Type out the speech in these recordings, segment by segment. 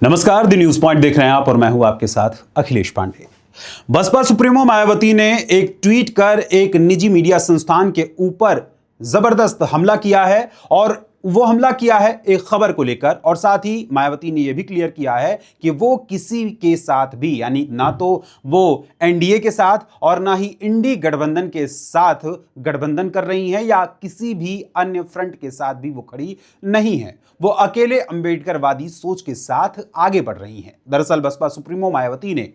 नमस्कार, the news point देख रहे हैं आप और मैं हूं आपके साथ अखिलेश पांडे। बसपा सुप्रीमो मायावती ने एक ट्वीट कर एक निजी मीडिया संस्थान के ऊपर जबरदस्त हमला किया है और वो हमला किया है एक खबर को लेकर। और साथ ही मायावती ने यह भी क्लियर किया है कि वो किसी के साथ भी, यानी ना तो वो एनडीए के साथ और ना ही इंडी गठबंधन के साथ गठबंधन कर रही हैं या किसी भी अन्य फ्रंट के साथ भी वो खड़ी नहीं है। वो अकेले अंबेडकरवादी सोच के साथ आगे बढ़ रही हैं। दरअसल बसपा सुप्रीमो मायावती ने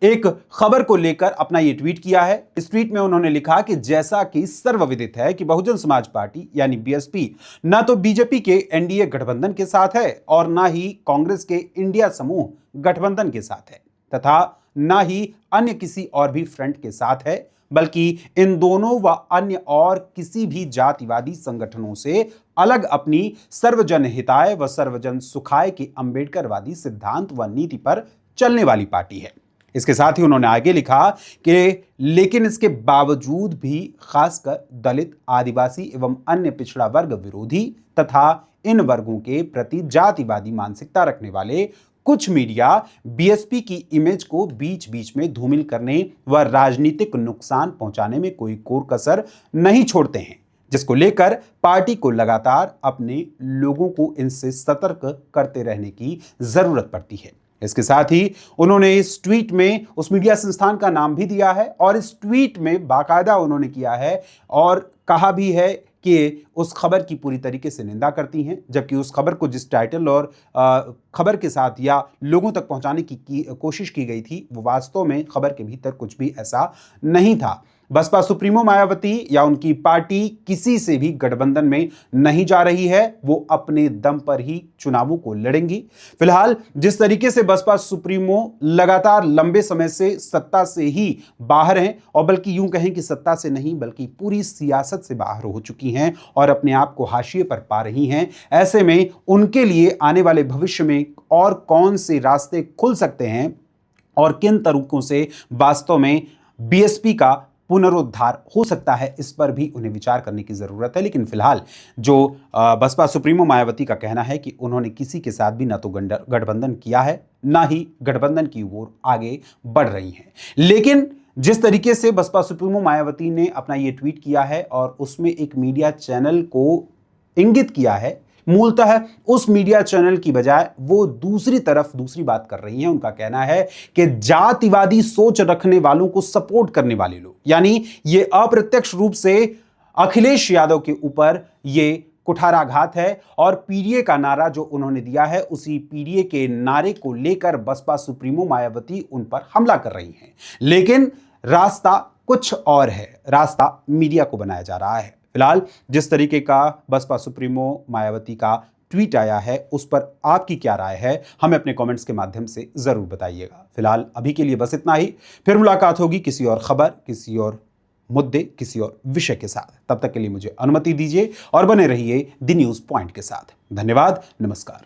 एक खबर को लेकर अपना यह ट्वीट किया है। इस ट्वीट में उन्होंने लिखा कि जैसा कि सर्वविदित है कि बहुजन समाज पार्टी यानी बीएसपी ना तो बीजेपी के एनडीए गठबंधन के साथ है और ना ही कांग्रेस के इंडिया समूह गठबंधन के साथ है तथा ना ही अन्य किसी और भी फ्रंट के साथ है, बल्कि इन दोनों व अन्य और किसी भी जातिवादी संगठनों से अलग अपनी सर्वजन हिताय व सर्वजन सुखाय के अंबेडकरवादी सिद्धांत व नीति पर चलने वाली पार्टी है। इसके साथ ही उन्होंने आगे लिखा कि लेकिन इसके बावजूद भी खासकर दलित, आदिवासी एवं अन्य पिछड़ा वर्ग विरोधी तथा इन वर्गों के प्रति जातिवादी मानसिकता रखने वाले कुछ मीडिया बीएसपी की इमेज को बीच बीच में धूमिल करने व राजनीतिक नुकसान पहुंचाने में कोई कोर कसर नहीं छोड़ते हैं, जिसको लेकर पार्टी को लगातार अपने लोगों को इनसे सतर्क करते रहने की जरूरत पड़ती है। इसके साथ ही उन्होंने इस ट्वीट में उस मीडिया संस्थान का नाम भी दिया है और इस ट्वीट में बाकायदा उन्होंने किया है और कहा भी है कि उस खबर की पूरी तरीके से निंदा करती हैं, जबकि उस खबर को जिस टाइटल और खबर के साथ या लोगों तक पहुंचाने की कोशिश की गई थी वो वास्तव में खबर के भीतर कुछ भी ऐसा नहीं था। बसपा सुप्रीमो मायावती या उनकी पार्टी किसी से भी गठबंधन में नहीं जा रही है, वो अपने दम पर ही चुनावों को लड़ेंगी। फिलहाल जिस तरीके से बसपा सुप्रीमो लगातार लंबे समय से सत्ता से ही बाहर हैं और बल्कि यूं कहें कि सत्ता से नहीं बल्कि पूरी सियासत से बाहर हो चुकी हैं और अपने आप को हाशिए पर पा रही हैं, ऐसे में उनके लिए आने वाले भविष्य में और कौन से रास्ते खुल सकते हैं और किन तरीकों से वास्तव में बीएसपी का पुनरुद्धार हो सकता है, इस पर भी उन्हें विचार करने की जरूरत है। लेकिन फिलहाल जो बसपा सुप्रीमो मायावती का कहना है कि उन्होंने किसी के साथ भी ना तो गठबंधन किया है ना ही गठबंधन की ओर आगे बढ़ रही हैं। लेकिन जिस तरीके से बसपा सुप्रीमो मायावती ने अपना ये ट्वीट किया है और उसमें एक मीडिया चैनल को इंगित किया है, मूलतः उस मीडिया चैनल की बजाय वो दूसरी तरफ दूसरी बात कर रही हैं। उनका कहना है कि जातिवादी सोच रखने वालों को सपोर्ट करने वाले लोग, यानी ये अप्रत्यक्ष रूप से अखिलेश यादव के ऊपर ये कुठाराघात है और पीडीए का नारा जो उन्होंने दिया है उसी पीडीए के नारे को लेकर बसपा सुप्रीमो मायावती उन पर हमला कर रही हैं। लेकिन रास्ता कुछ और है, रास्ता मीडिया को बनाया जा रहा है। फिलहाल जिस तरीके का बसपा सुप्रीमो मायावती का ट्वीट आया है उस पर आपकी क्या राय है, हमें अपने कमेंट्स के माध्यम से जरूर बताइएगा। फिलहाल अभी के लिए बस इतना ही, फिर मुलाकात होगी किसी और खबर, किसी और मुद्दे, किसी और विषय के साथ। तब तक के लिए मुझे अनुमति दीजिए और बने रहिए द न्यूज पॉइंट के साथ। धन्यवाद, नमस्कार।